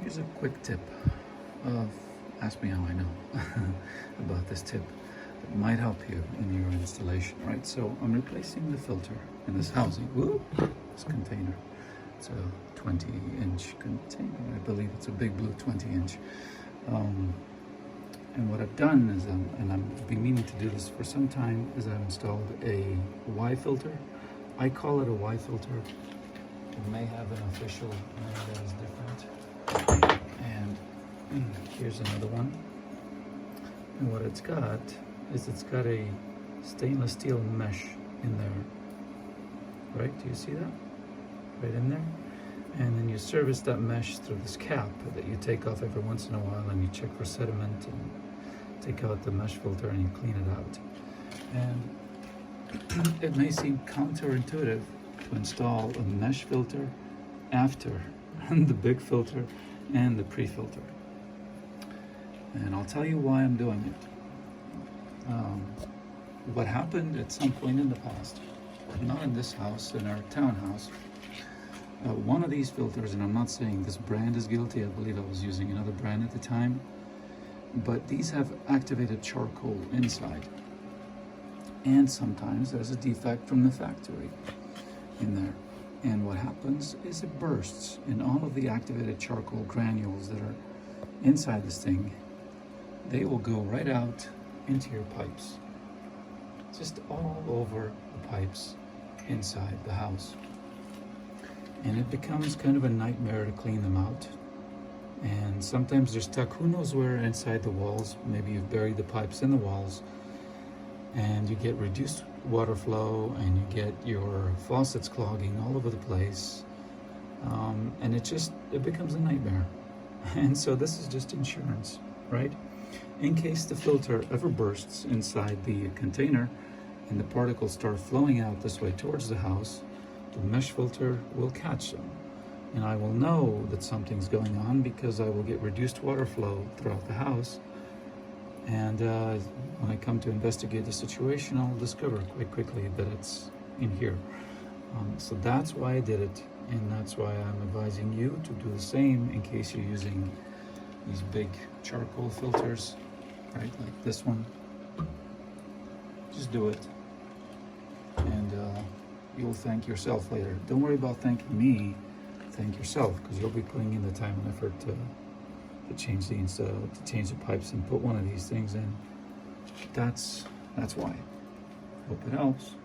Here's a quick tip of, ask me how I know about this tip that might help you in your installation, right? So I'm replacing the filter in this housing, this container. It's a 20-inch container. I believe it's a big blue 20-inch. And what I've done is, and I've been meaning to do this for some time, is I've installed a Y filter. I call it a Y filter. It may have an official name that is different. And here's another one. And what it's got is it's got a stainless steel mesh in there. Right? Do you see that? Right in there. And then you service that mesh through this cap that you take off every once in a while, and you check for sediment and take out the mesh filter and you clean it out. And it may seem counterintuitive to install a mesh filter after the big filter and the pre-filter. And I'll tell you why I'm doing it. What happened at some point in the past, not in this house, in our townhouse, one of these filters, and I'm not saying this brand is guilty, I believe I was using another brand at the time, but these have activated charcoal inside. And sometimes there's a defect from the factory in there. And what happens is it bursts, and all of the activated charcoal granules that are inside this thing, they will go right out into your pipes. Just all over the pipes inside the house. And it becomes kind of a nightmare to clean them out. And sometimes they're stuck who knows where inside the walls. Maybe you've buried the pipes in the walls, and you get reduced water flow, and you get your faucets clogging all over the place. And it becomes a nightmare. And so this is just insurance, right? In case the filter ever bursts inside the container and the particles start flowing out this way towards the house, the mesh filter will catch them. And I will know that something's going on because I will get reduced water flow throughout the house. And when I come to investigate the situation, I'll discover quite quickly that it's in here. So that's why I did it, and that's why I'm advising you to do the same in case you're using these big charcoal filters, right, like this one. Just do it, and you'll thank yourself later. Don't worry about thanking me, thank yourself, because you'll be putting in the time and effort to change the pipes and put one of these things in. That's why. Hope it helps.